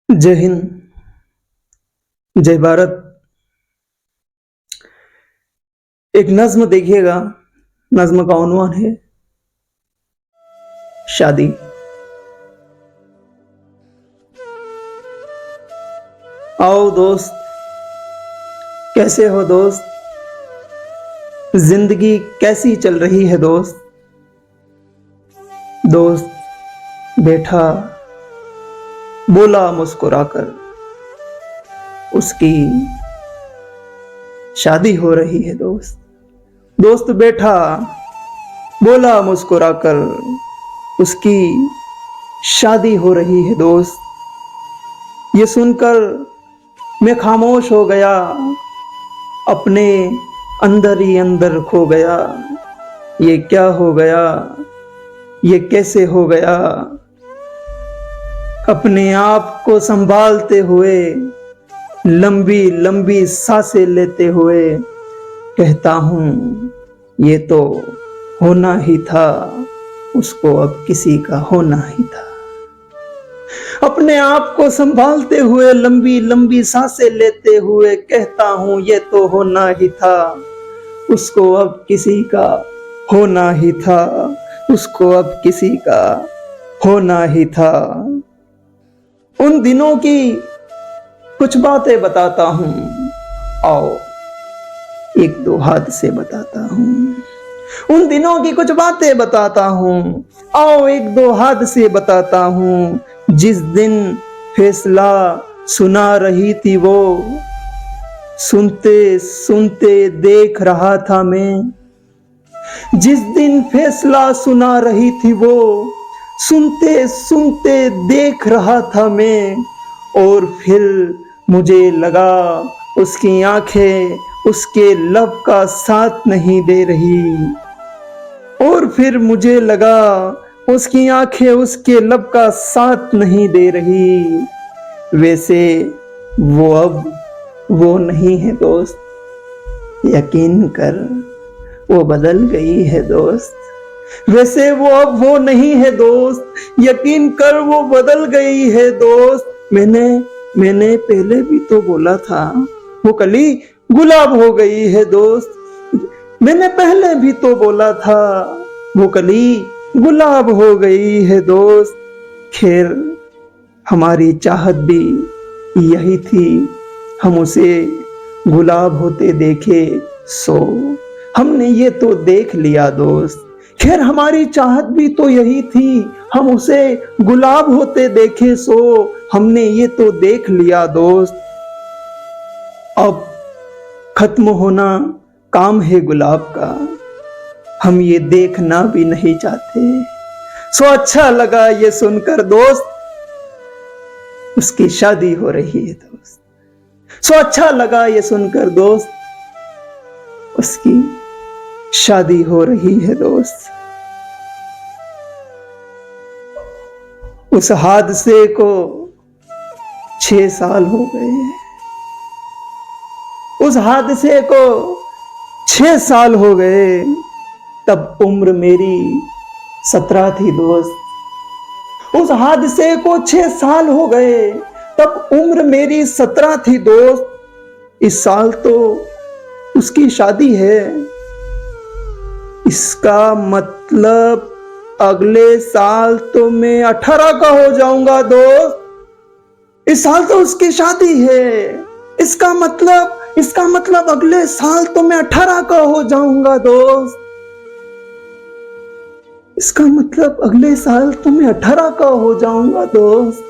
जय हिंद, जय भारत। एक नज्म देखिएगा, नज्म का उन्वान है शादी। आओ दोस्त, कैसे हो दोस्त? जिंदगी कैसी चल रही है दोस्त? दोस्त बैठा बोला मुस्कुराकर, उसकी शादी हो रही है दोस्त। दोस्त बैठा बोला मुस्कुराकर, उसकी शादी हो रही है दोस्त। ये सुनकर मैं खामोश हो गया, अपने अंदर ही अंदर खो गया। ये क्या हो गया, ये कैसे हो गया? अपने आप को संभालते हुए, लंबी लंबी सांसें लेते हुए कहता हूँ, ये तो होना ही था, उसको अब किसी का होना ही था। अपने आप को संभालते हुए, लंबी लंबी सांसें लेते हुए कहता हूँ, ये तो होना ही था, उसको अब किसी का होना ही था, उसको अब किसी का होना ही था। उन दिनों की कुछ बातें बताता हूँ, आओ एक दो हादसे बताता हूँ। उन दिनों की कुछ बातें बताता हूँ, आओ एक दो हादसे बताता हूँ। जिस दिन फैसला सुना रही थी वो, सुनते सुनते देख रहा था मैं। जिस दिन फैसला सुना रही थी वो, सुनते सुनते देख रहा था मैं। और फिर मुझे लगा उसकी आंखें उसके लब का साथ नहीं दे रही। और फिर मुझे लगा उसकी आंखें उसके लब का साथ नहीं दे रही। वैसे वो अब वो नहीं है दोस्त, यकीन कर वो बदल गई है दोस्त। वैसे वो अब वो नहीं है दोस्त, यकीन कर वो बदल गई है दोस्त। मैंने पहले भी तो बोला था, वो कली गुलाब हो गई है दोस्त। मैंने पहले भी तो बोला था, वो कली गुलाब हो गई है दोस्त। खैर हमारी चाहत भी यही थी, हम उसे गुलाब होते देखे सो हमने ये तो देख लिया दोस्त। खैर हमारी चाहत भी तो यही थी, हम उसे गुलाब होते देखे सो हमने ये तो देख लिया दोस्त। अब खत्म होना काम है गुलाब का, हम ये देखना भी नहीं चाहते। सो अच्छा लगा ये सुनकर दोस्त, उसकी शादी हो रही है दोस्त। सो अच्छा लगा ये सुनकर दोस्त, उसकी शादी हो रही है दोस्त। उस हादसे को 6 साल हो गए, उस हादसे को 6 साल हो गए। तब उम्र मेरी 17 थी दोस्त। उस हादसे को 6 साल हो गए, तब उम्र मेरी 17 थी दोस्त। इस साल तो उसकी शादी है, इसका मतलब अगले साल तो मैं 18 का हो जाऊंगा दोस्त। इस साल तो उसकी शादी है, इसका मतलब अगले साल तो मैं 18 का हो जाऊंगा दोस्त। इसका मतलब अगले साल तो मैं 18 का हो जाऊंगा दोस्त।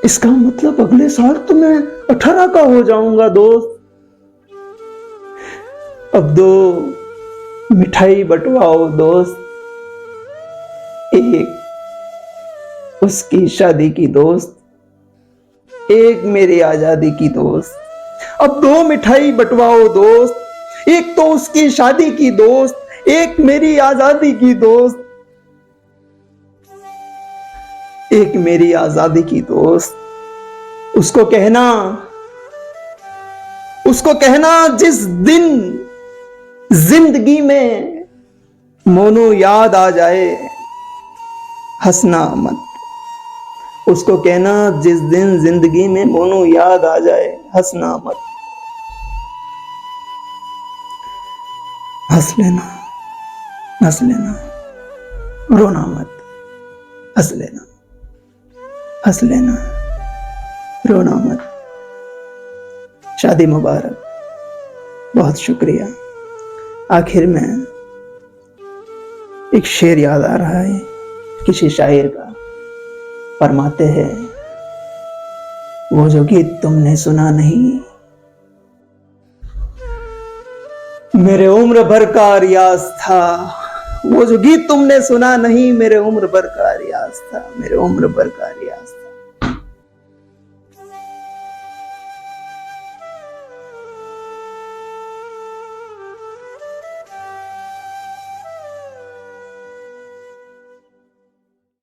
इसका मतलब अगले साल तो मैं 18 का हो जाऊंगा दोस्त। अब दो मिठाई बंटवाओ दोस्त, एक उसकी शादी की दोस्त, एक मेरी आजादी की दोस्त। अब 2 मिठाई बंटवाओ दोस्त, एक तो उसकी शादी की दोस्त, एक मेरी आजादी की दोस्त। एक मेरी आजादी की दोस्त। उसको कहना जिस दिन जिंदगी में मोनू याद आ जाए, हंसना मत, उसको कहना जिस दिन जिंदगी में मोनू याद आ जाए हंसना मत, हंस लेना, हंस लेना, रोना मत, हंस लेना, हंस लेना, रोना मत। शादी मुबारक, बहुत शुक्रिया। आखिर में एक शेर याद आ रहा है किसी शायर का, फरमाते हैं वो जो गीत तुमने सुना नहीं मेरे उम्र भर का रियाज था, वो जो गीत तुमने सुना नहीं मेरे उम्र भर का रियाज था, मेरे उम्र भर का रियाज था।